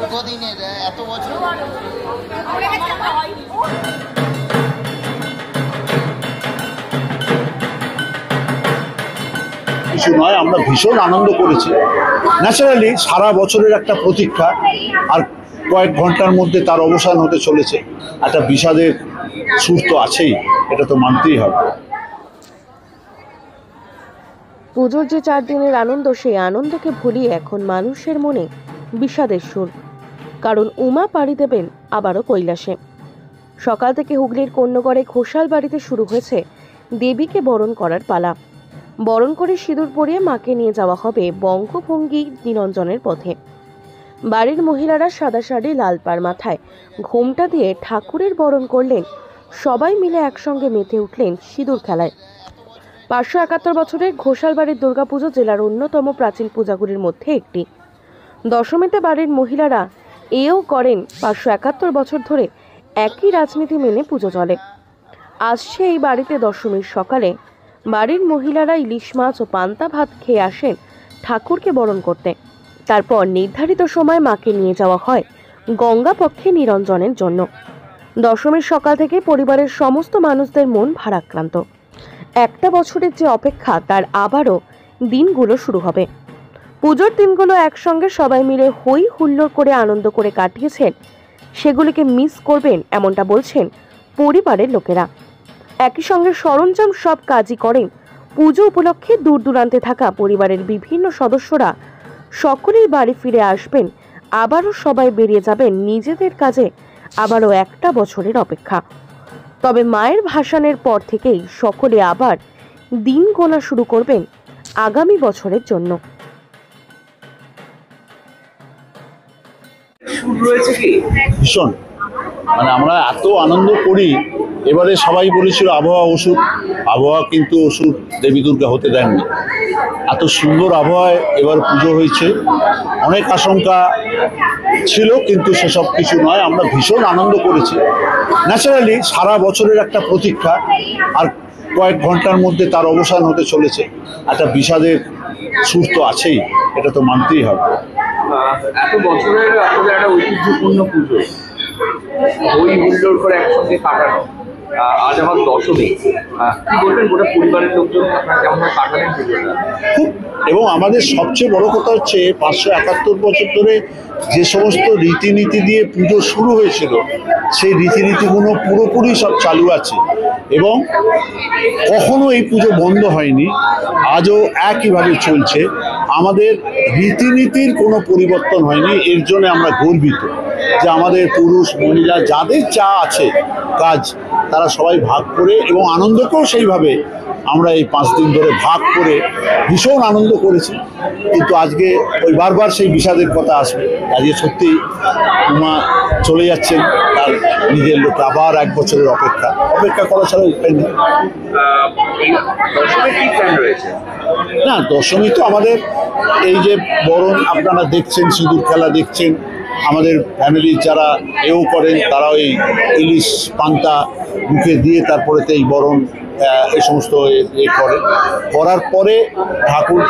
কতদিনের এত বছর কিছু নয়, আমরা ভীষণ আনন্দ করেছি। ন্যাচারালি সারা বছরের একটা প্রতীক্ষা, আর কয়েক ঘন্টার মধ্যে তার অবসান হতে চলেছে। একটা বিষাদের সুর তো আছেই, এটা তো মানতেই হবে। পুজোর যে 4 দিনের আনন্দ, সেই আনন্দকে ভুলিয়ে এখন মানুষের মনে বিষাদের সুর। কারণ উমা পাড়ি দেবেন আবারও কৈলাসে। সকাল থেকে হুগলির কন্যগড়ে ঘোষাল বাড়িতে শুরু হয়েছে দেবীকে বরণ করার পালা। বরণ করে সিঁদুর পরিয়ে মাকে নিয়ে যাওয়া হবে বঙ্গভঙ্গি নিরঞ্জনের পথে। বাড়ির মহিলারা সাদা শাড়ি, লাল পাড় মাথায় ঘোমটা দিয়ে ঠাকুরের বরণ করলেন। সবাই মিলে একসঙ্গে মেতে উঠলেন সিঁদুর খেলায়। 571 বছরের ঘোষাল বাড়ির দুর্গাপুজো জেলার অন্যতম প্রাচীন পূজাগুলির মধ্যে একটি। দশমীতে বাড়ির মহিলারা এও করেন 571 বছর ধরে একই রাজনীতি মেনে পুজো চলে। আসছে এই বাড়িতে দশমীর সকালে বাড়ির মহিলারা ইলিশ মাছ ও পান্তা ভাত খেয়ে আসেন ঠাকুরকে বরণ করতে। তারপর নির্ধারিত সময় মাকে নিয়ে যাওয়া হয় গঙ্গা পক্ষে নিরঞ্জনের জন্য। দশমীর সকাল থেকে পরিবারের সমস্ত মানুষদের মন ভারাক্রান্ত। একটা বছরের যে অপেক্ষা, তার আবারও দিনগুলো শুরু হবে। পুজোর দিনগুলো একসঙ্গে সবাই মিলে হই হুল্লোড় করে আনন্দ করে কাটিয়েছেন, সেগুলিকে মিস করবেন এমনটা বলছেন পরিবারের লোকেরা। একই সঙ্গে সরঞ্জাম সব কাজই করেন। পুজো উপলক্ষে দূর দূরান্তে থাকা পরিবারের বিভিন্ন সদস্যরা সকলেই বাড়ি ফিরে আসবেন। আবারও সবাই বেরিয়ে যাবেন নিজেদের কাজে। আবারও একটা বছরের অপেক্ষা। তবে মায়ের ভাসানের পর থেকেই সকলে আবার দিন গোনা শুরু করবেন আগামী বছরের জন্য। ভীষণ, আমরা এত আনন্দ করি। এবারে সবাই বলেছিল আবহাওয়া ওষুধ, আবহাওয়া কিন্তু ওষুধ দেবী দুর্গা হতে দেননি। এত সুন্দর আবহাওয়ায় এবার পুজো হয়েছে। অনেক আশঙ্কা ছিল, কিন্তু সেসব কিছু নয়, আমরা ভীষণ আনন্দ করেছি। ন্যাচারালি সারা বছরের একটা প্রতীক্ষা, আর কয়েক ঘন্টার মধ্যে তার অবসান হতে চলেছে। একটা বিষাদের সুর তো আছেই, এটা তো মানতেই হবে। এত বছরের আসলে একটা ঐতিহ্যপূর্ণ পুজো, হই হুল্লোড় করে একসঙ্গে কাটানো, আজ আমার দশমী। কি বলবেন গোটা পরিবারের লোকজন আপনারা কেমন কাটালেন পুজোটা? এবং আমাদের সবচেয়ে বড় কথা হচ্ছে 571 বছর ধরে যে সমস্ত রীতিনীতি দিয়ে পুজো শুরু হয়েছিল, সেই রীতিনীতিগুলো পুরোপুরি সব চালু আছে এবং কখনো এই পুজো বন্ধ হয়নি। আজও একইভাবে চলছে। আমাদের রীতিনীতির কোনো পরিবর্তন হয়নি। এর জন্য আমরা গর্বিত যে আমাদের পুরুষ মহিলা যাদের যা আছে কাজ, তারা সবাই ভাগ করে, এবং আনন্দকেও সেইভাবে আমরা এই 5 দিন ধরে ভাগ করে ভীষণ আনন্দ করেছি। কিন্তু আজকে ওই বারবার সেই বিষাদের কথা আসবে। আজকে সত্যি উমা চলে যাচ্ছেন, তার নিজের লোক। আবার 1 বছরের অপেক্ষা করা ছাড়া উপায় নেই। না, দশমী তো আমাদের এই যে বরণ আপনারা দেখছেন, সিঁদুর খেলা দেখছেন, আমাদের ফ্যামিলির যারা এও করেন তারা ওই ইলিশ পান্তা মুখে দিয়ে তারপরে তো এই বরণ এই সমস্ত করার পরে ঠাকুর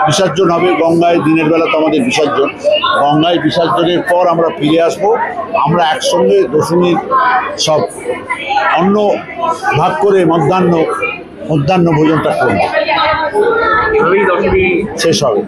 বিসর্জন হবে গঙ্গায়। দিনের বেলা তো আমাদের বিসর্জন, গঙ্গায় বিসর্জনের পর আমরা ফিরে আসব। আমরা একসঙ্গে দশমীর সব অন্ন ভাগ করে মধ্যাহ্ন ভোজনটা করব, শেষ হবে।